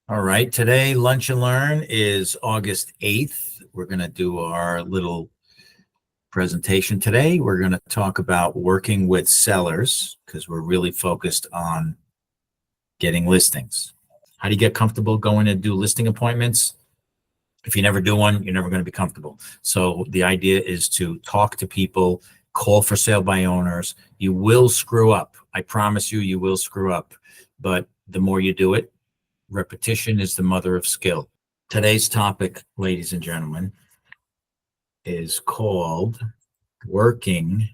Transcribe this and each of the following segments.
All right, today Lunch and Learn is August 8th. We're going to do our little presentation today. We're going to talk about working with sellers because we're really focused on getting listings. How do you get comfortable going to do listing appointments? If you never do one, you're never going to be comfortable. So the idea is to talk to people, call for sale by owners. You will screw up. I promise you, you will screw up. But the more you do it, repetition is the mother of skill. Today's topic, ladies and gentlemen, is called working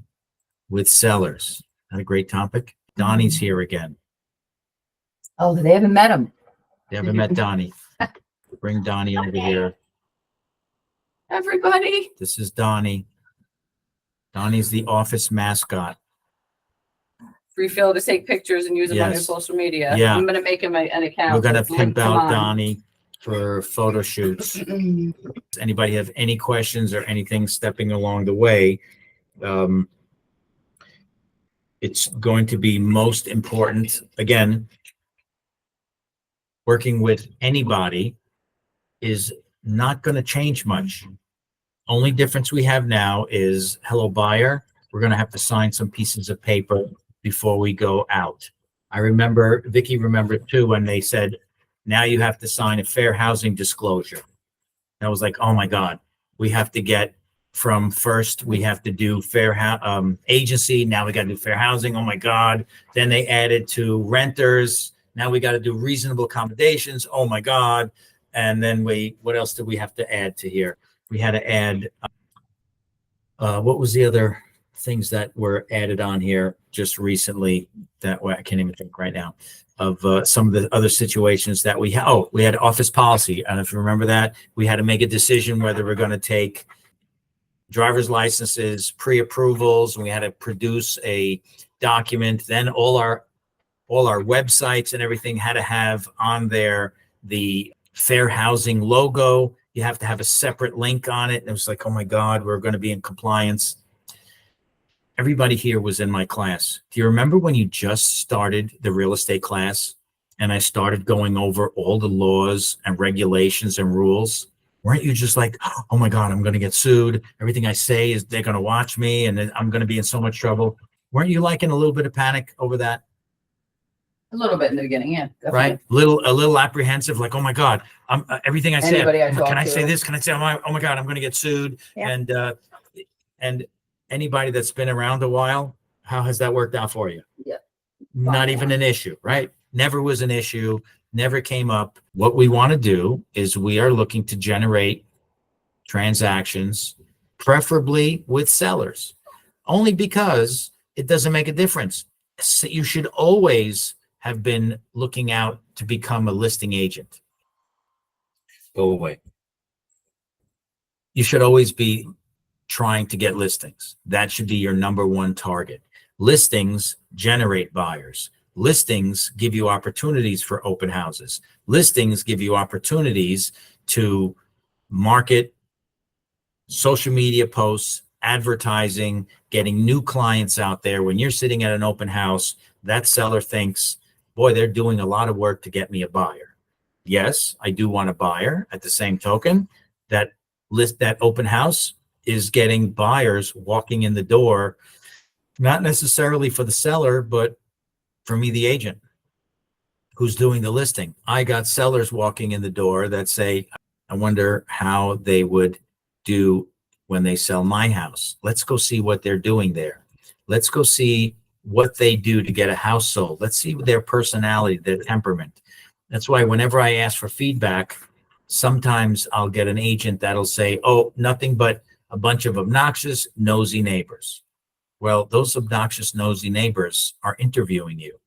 with sellers. Not a great topic? Donnie's here again. Oh, they haven't met him. You haven't met Donnie. Bring Donnie over here. Everybody. This is Donnie. Donnie's the office mascot. Refill to take pictures and use them on your Yes. social media. Yeah. I'm going to make him an account. We're going to with link pimp out mine. Donnie for photo shoots. Anybody have any questions or anything stepping along the way? It's going to be most important. Again, working with anybody is not going to change much. Only difference we have now is, hello, buyer. We're going to have to sign some pieces of paper before we go out. I remember, Vicky remembered too, when they said, now you have to sign a fair housing disclosure. I was like, oh my God, we have to get from first, we have to do agency. Now we got to do fair housing. Oh my God. Then they added to renters. Now we got to do reasonable accommodations. Oh my God. And then what else did we have to add to here? We had to add, what was the other things that were added on here just recently that way? I can't even think right now of some of the other situations that we had. Oh, we had office policy. And if you remember that, we had to make a decision whether we're going to take driver's licenses, pre-approvals, and we had to produce a document. Then all our websites and everything had to have on there the fair housing logo. You have to have a separate link on it. And it was like, oh my God, we're going to be in compliance. Everybody here was in my class. Do you remember when you just started the real estate class and I started going over all the laws and regulations and rules? Weren't you just like, oh my God, I'm going to get sued. Everything I say is they're going to watch me and I'm going to be in so much trouble. Weren't you like in a little bit of panic over that? A little bit in the beginning, yeah. Definitely. Right? A little apprehensive, like, oh my God, everything I said, can I say this? Can I say, oh my God, I'm going to get sued? Yeah. And anybody that's been around a while, how has that worked out for you? Yeah. Not even an issue, right? Never was an issue, never came up. What we want to do is we are looking to generate transactions, preferably with sellers, only because it doesn't make a difference. So you should always have been looking out to become a listing agent. Go away. You should always be trying to get listings. That should be your number one target. Listings generate buyers. Listings give you opportunities for open houses. Listings give you opportunities to market, social media posts, advertising, getting new clients out there. When you're sitting at an open house, that seller thinks, boy, they're doing a lot of work to get me a buyer. Yes, I do want a buyer. At the same token, that open house is getting buyers walking in the door, not necessarily for the seller, but for me, the agent who's doing the listing. I got sellers walking in the door that say, I wonder how they would do when they sell my house. Let's go see what they're doing there. Let's go see what they do to get a house sold. Let's see their personality, their temperament. That's why whenever I ask for feedback, sometimes I'll get an agent that'll say, oh, nothing but a bunch of obnoxious, nosy neighbors. Well, those obnoxious, nosy neighbors are interviewing you.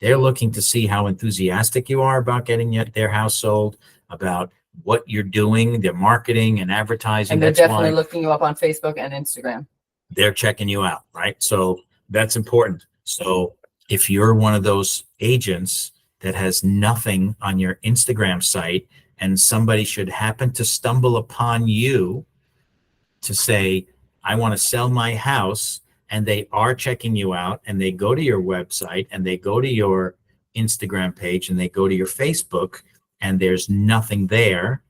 They're looking to see how enthusiastic you are about getting their house sold, about what you're doing, their marketing and advertising. And they're definitely looking you up on Facebook and Instagram. They're checking you out, right? So that's important. So if you're one of those agents that has nothing on your Instagram site and somebody should happen to stumble upon you to say, I want to sell my house, and they are checking you out and they go to your website and they go to your Instagram page and they go to your Facebook and there's nothing there,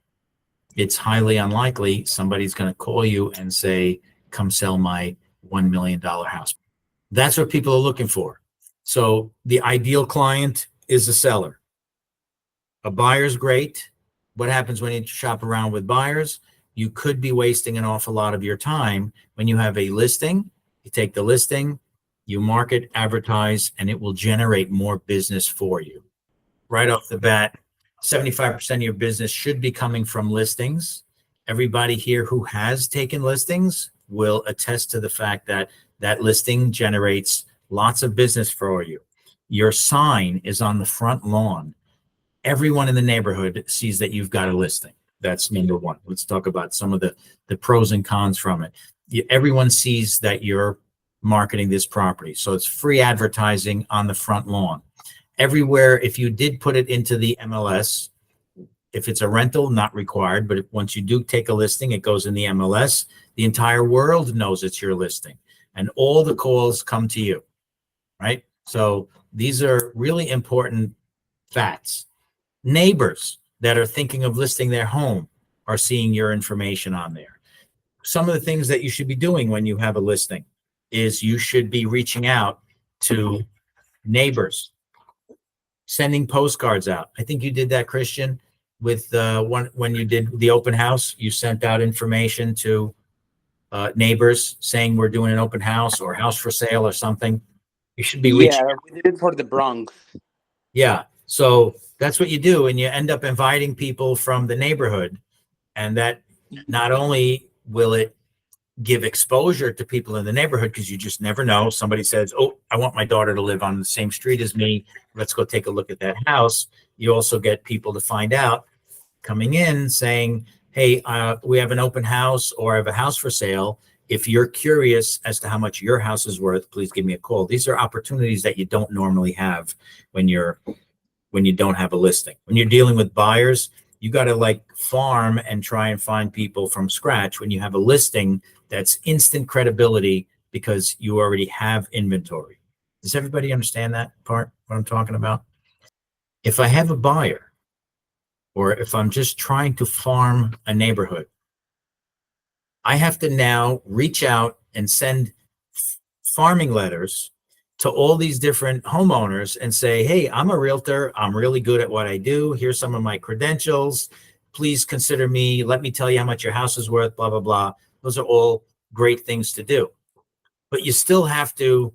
it's highly unlikely somebody's going to call you and say, come sell my $1 million house. That's what people are looking for. So the ideal client is a seller. A buyer's great. What happens when you shop around with buyers? You could be wasting an awful lot of your time. When you have a listing, you take the listing, you market, advertise, and it will generate more business for you. Right off the bat, 75% of your business should be coming from listings. Everybody here who has taken listings will attest to the fact that that listing generates lots of business for you. Your sign is on the front lawn. Everyone in the neighborhood sees that you've got a listing. That's number one. Let's talk about some of the pros and cons from it. Everyone sees that you're marketing this property. So it's free advertising on the front lawn. Everywhere, if you did put it into the MLS, if it's a rental, not required, but once you do take a listing, it goes in the MLS, the entire world knows it's your listing and all the calls come to you, right? So these are really important facts. Neighbors that are thinking of listing their home are seeing your information on there. Some of the things that you should be doing when you have a listing is you should be reaching out to neighbors, sending postcards out. I think you did that, Christian, with when you did the open house. You sent out information to neighbors saying we're doing an open house or house for sale or something. You should be reaching. Yeah, we did it for the Bronx. Yeah. So that's what you do. And you end up inviting people from the neighborhood. And that not only will it give exposure to people in the neighborhood, because you just never know. Somebody says, oh, I want my daughter to live on the same street as me. Let's go take a look at that house. You also get people to find out coming in saying, hey, we have an open house or I have a house for sale. If you're curious as to how much your house is worth, please give me a call. These are opportunities that you don't normally have when you don't have a listing. When you're dealing with buyers, you got to like farm and try and find people from scratch. When you have a listing, that's instant credibility because you already have inventory. Does everybody understand that part, what I'm talking about? If I have a buyer, or if I'm just trying to farm a neighborhood, I have to now reach out and send farming letters to all these different homeowners and say, hey, I'm a realtor. I'm really good at what I do. Here's some of my credentials. Please consider me. Let me tell you how much your house is worth, blah, blah, blah. Those are all great things to do. But you still have to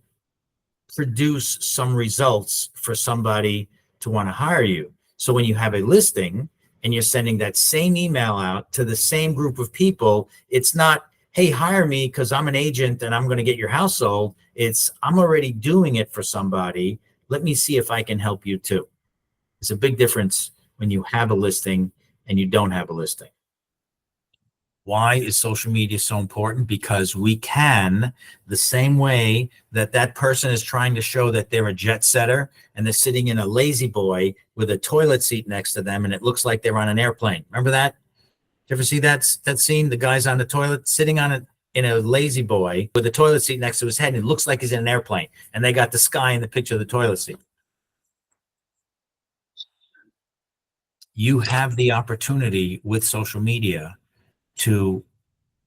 produce some results for somebody to want to hire you. So when you have a listing and you're sending that same email out to the same group of people, it's not, hey, hire me because I'm an agent and I'm going to get your house sold. It's, I'm already doing it for somebody. Let me see if I can help you too. It's a big difference when you have a listing and you don't have a listing. Why is social media so important? Because we can, the same way that that person is trying to show that they're a jet setter and they're sitting in a lazy boy with a toilet seat next to them and it looks like they're on an airplane. Remember that? Did you ever see that scene? The guy's on the toilet sitting on it in a lazy boy with a toilet seat next to his head and it looks like he's in an airplane and they got the sky in the picture of the toilet seat. You have the opportunity with social media to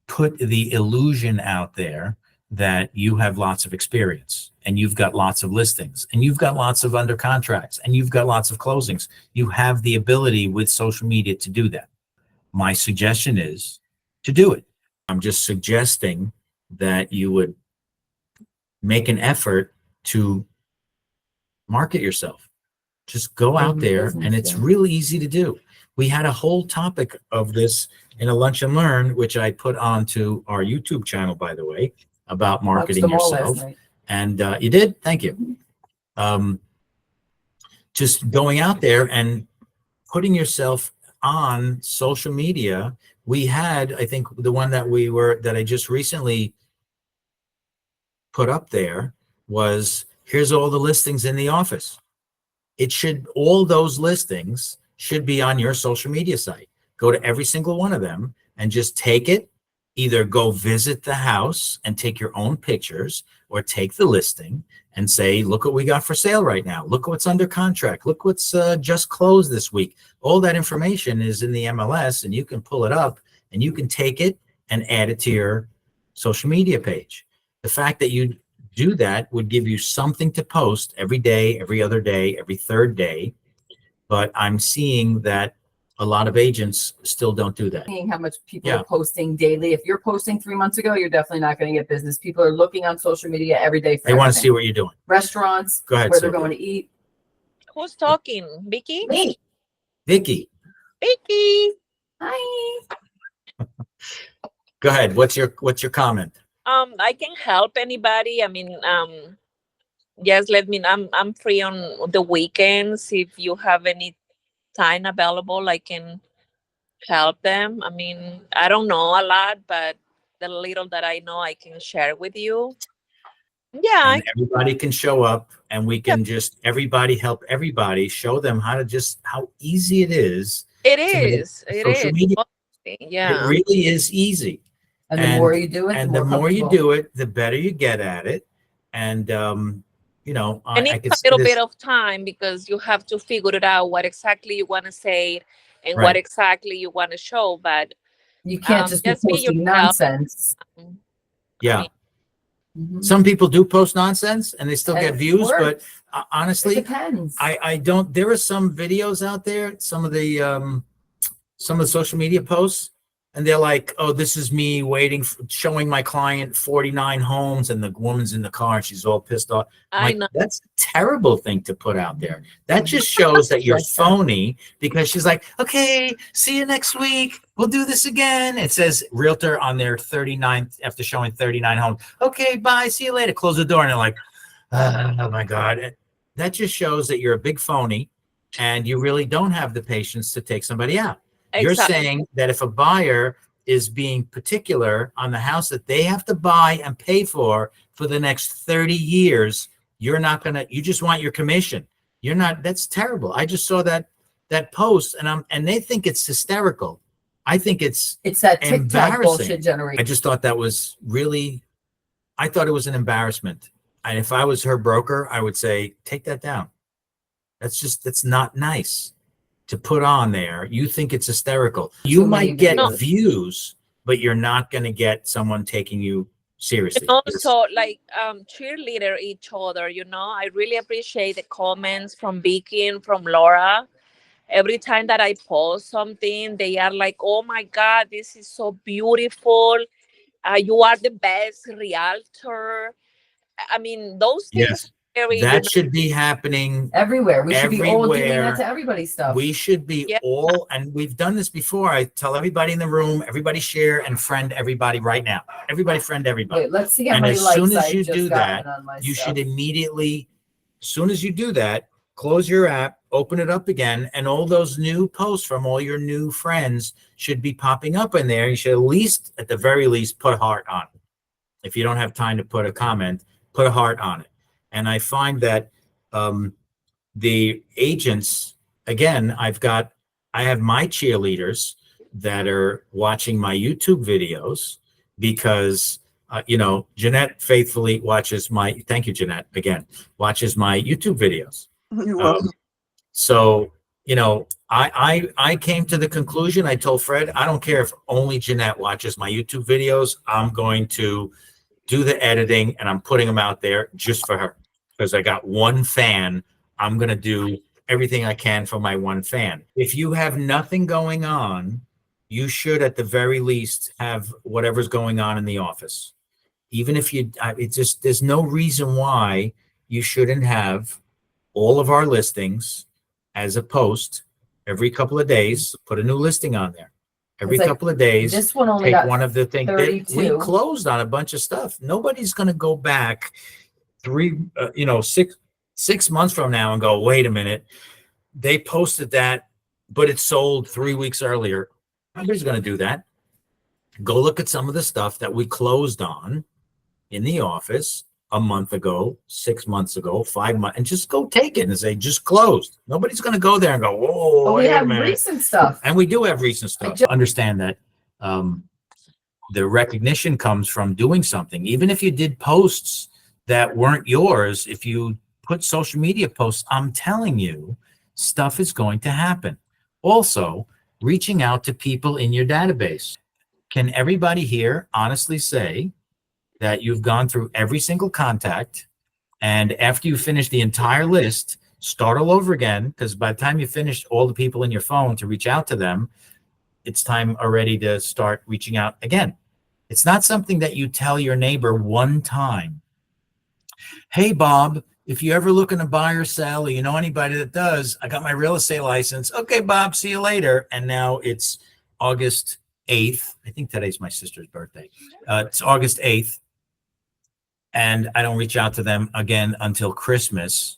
put the illusion out there that you have lots of experience and you've got lots of listings and you've got lots of under contracts and you've got lots of closings. You have the ability with social media to do that. My suggestion is to do it. I'm just suggesting that you would make an effort to market yourself. Just go out there and it's really easy to do. We had a whole topic of this in a lunch and learn, which I put onto our YouTube channel, by the way, about marketing yourself. And you did? Thank you. Just going out there and putting yourself on social media. We had, I think the one that I just recently put up there was, here's all the listings in the office. All those listings should be on your social media site. Go to every single one of them and just take it either go visit the house and take your own pictures, or take the listing and say, look what we got for sale right now. Look what's under contract. Look what's just closed this week. All that information is in the MLS, and you can pull it up and you can take it and add it to your social media page. The fact that you do that would give you something to post every day, every other day, every third day. But I'm seeing that a lot of agents still don't do that. Seeing how much people Yeah. are posting daily. If you're posting 3 months ago, you're definitely not going to get business. People are looking on social media every day for They want to everything. see what you're doing. Restaurants, Go ahead, where they're Sylvia. going to eat. Who's talking? Vicky? Me. Vicky, Vicky. Hi. go ahead. What's your comment? I can help anybody. I mean, just let me know. I'm free on the weekends. If you have any time available, I can help them. I mean, I don't know a lot, but the little that I know, I can share with you. Yeah, And everybody can show up, and we can just everybody help everybody, show them how to just how easy it is. it to make is. It social is. media. It Yeah. really is easy. And the more you do it, And the the more more you comfortable. do it, the better you get at it. And you know, And I it's could a say little this, bit of time because you have to figure it out what exactly you want to say and what right? exactly you want to show. But You can't just be just be posting yourself. nonsense. I Yeah. mean, Mhm. Some people do post nonsense and they still And get it views, but works. It honestly, depends. I don't. There are some videos out there, some of the social media posts, and they're like, "Oh, this is me showing my client 49 homes, and the woman's in the car and she's all pissed off." I'm I like, know. that's a terrible thing to put out there. That just shows that you're Yes, sir. phony, because she's like, "Okay, see you next week. We'll do this again." It says realtor on their 39th after showing 39 homes. "Okay, bye. See you later." Close the door, and they're like, "Oh my God." That just shows that you're a big phony and you really don't have the patience to take somebody out. You're Exactly. saying that if a buyer is being particular on the house that they have to buy and pay for the next 30 years, you're not going to, you just want your commission. You're not, that's terrible. I just saw that post, and they think it's hysterical. I think it's that TikTok embarrassing. bullshit I generation. just thought that was really, I thought it was an embarrassment. And if I was her broker, I would say, take that down. That's not nice to put on there. You think it's hysterical. You So many might get No. views, but you're not going to get someone taking you seriously. And also, like, cheerleader each other. I really appreciate the comments from Vicky and from Laura. Every time that I post something, they are like, "Oh my God, this is so beautiful. You are the best realtor." I mean, those things Yes, are very, that should be happening Everywhere. We should be all doing everywhere. that to everybody's stuff. We should be Yeah. all, and we've done this before. I tell everybody in the room, everybody share and friend everybody right now. Everybody friend everybody. Wait, let's see how And many as likes soon as I you just do gotten that, on my you stuff. should immediately, as soon as you do that, close your app, open it up again, and all those new posts from all your new friends should be popping up in there. You should at the very least, put a heart on it. If you don't have time to put a comment, put a heart on it. And I find that the agents, again, I have my cheerleaders that are watching my YouTube videos because, Jeanette faithfully watches thank you, Jeanette, again, watches my YouTube videos. You're welcome. So, I came to the conclusion, I told Fred, I don't care if only Jeanette watches my YouTube videos. I'm going to do the editing and I'm putting them out there just for her because I got one fan. I'm going to do everything I can for my one fan. If you have nothing going on, you should at the very least have whatever's going on in the office. Even if there's no reason why you shouldn't have all of our listings as a post every couple of days. Put a new listing on there every It's like, couple of days. This one only Take got one of the things that 32. we closed on a bunch of stuff. Nobody's going to go back 6 months from now and go, wait a minute, they posted that, but it sold 3 weeks earlier. Nobody's going to do that. Go look at some of the stuff that we closed on in the office a month ago, 6 months ago, 5 months, and just go take it and say, just closed. Nobody's going to go there and go, whoa, But we wait a have minute. recent stuff. And we do have recent stuff. Understand that The recognition comes from doing something. Even if you did posts that weren't yours, if you put social media posts, I'm telling you, stuff is going to happen. Also, reaching out to people in your database. Can everybody here honestly say that you've gone through every single contact, and after you finish the entire list, start all over again? Because by the time you finish all the people in your phone to reach out to them, it's time already to start reaching out again. It's not something that you tell your neighbor one time. Hey, Bob, if you ever looking to buy or sell, or you know anybody that does, I got my real estate license. Okay, Bob, see you later. And now it's August 8th. I think today's my sister's birthday. It's August 8th. And I don't reach out to them again until Christmas.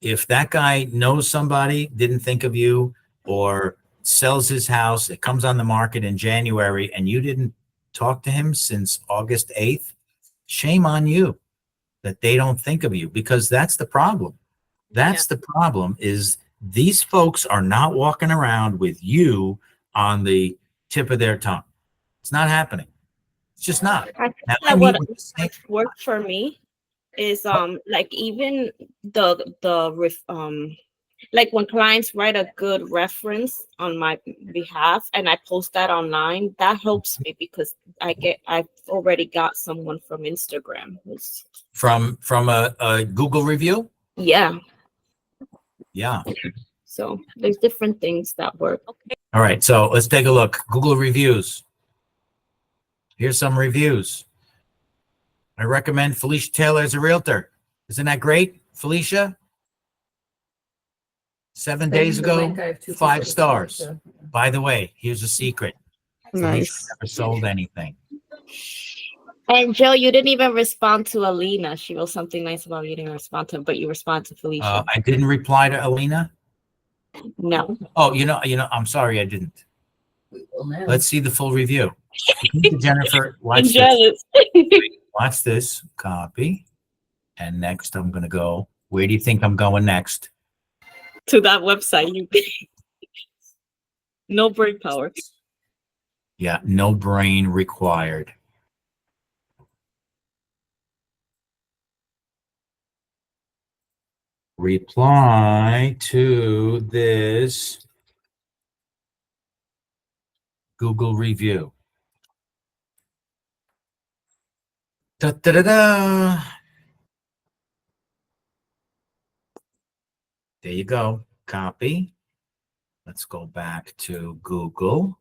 If that guy knows somebody, didn't think of you, or sells his house, it comes on the market in January, and you didn't talk to him since August 8th, shame on you that they don't think of you, because that's the problem. That's the problem, is these folks are not walking around with you on the tip of their tongue. It's not happening. It's just not. I think Now, that what worked for me is like even like when clients write a good reference on my behalf and I post that online, that helps me because I've already got someone from Instagram from a Google review. Yeah. Yeah. So there's different things that work. Okay. All right, so let's take a look. Google reviews. Here's some reviews. I recommend Felicia Taylor as a realtor. Isn't that great, Felicia? 7 days ago, 5 stars. By the way, here's a secret. Nice. Felicia never sold anything. And Joe, you didn't even respond to Alina. She wrote something nice about you didn't respond to, but you respond to Felicia. I didn't reply to Alina. No. Oh, I'm sorry, I didn't. Let's see the full review. Jennifer, watch this. Watch this. Copy. And next, I'm going to go. Where do you think I'm going next? To that website. No brain power. Yeah, no brain required. Reply to this Google review. Da, da, da, da. There you go. Copy. Let's go back to Google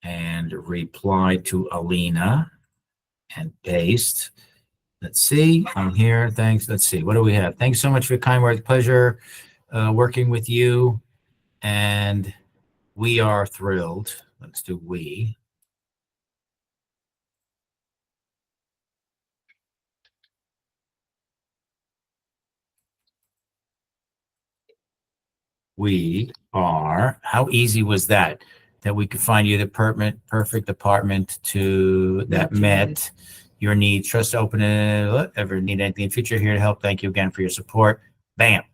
and reply to Alina and paste. Let's see. I'm here. Thanks. Let's see. What do we have? Thanks so much for your kind words. Pleasure working with you. And we are thrilled. Let's do we. We are. How easy was that? That we could find you the perfect apartment that met your needs. Trust open it. Ever need anything in the future? Here to help. Thank you again for your support. Bam.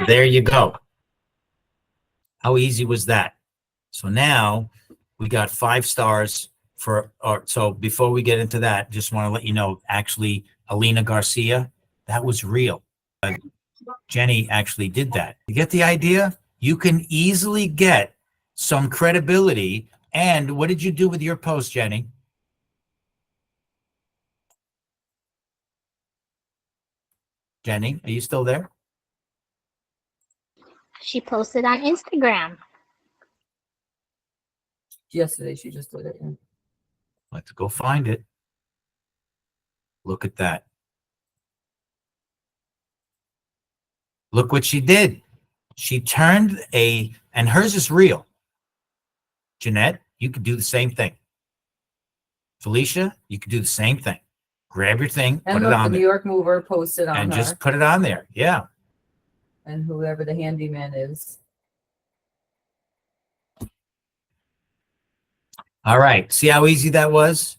There you go. How easy was that? So now we got 5 stars for. So before we get into that, just want to let you know. Actually, Alina Garcia, that was real. Jenny actually did that. You get the idea? You can easily get some credibility. And what did you do with your post, Jenny? Jenny, are you still there? She posted on Instagram. Yesterday, she just did it. Let's go find it. Look at that. Look what she did. She turned and hers is real. Jeanette, you could do the same thing. Felicia, you could do the same thing. Grab your thing, And put look, it on the New there. York mover posted on And her. just put it on there. Yeah. And whoever the handyman is. All right. See how easy that was?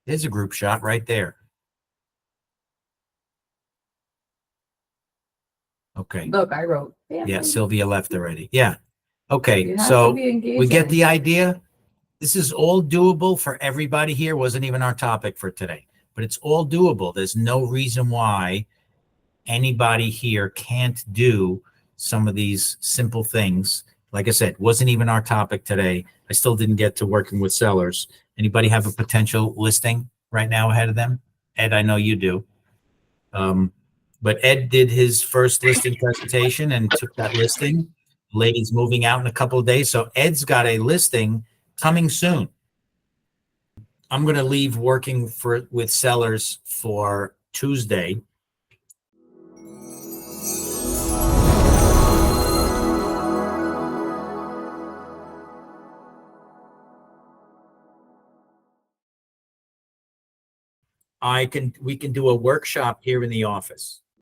There's a group shot right there. Okay. Look, I wrote. Yeah, Sylvia left already. Yeah. Okay. You have to So be engaging. we get the idea. This is all doable for everybody here. Wasn't even our topic for today, but it's all doable. There's no reason why anybody here can't do some of these simple things. Like I said, wasn't even our topic today. I still didn't get to working with sellers. Anybody have a potential listing right now ahead of them? Ed, I know you do. But Ed did his first listing presentation and took that listing. Lady's moving out in a couple of days. So Ed's got a listing coming soon. I'm going to leave working with sellers for Tuesday. We can do a workshop here in the office.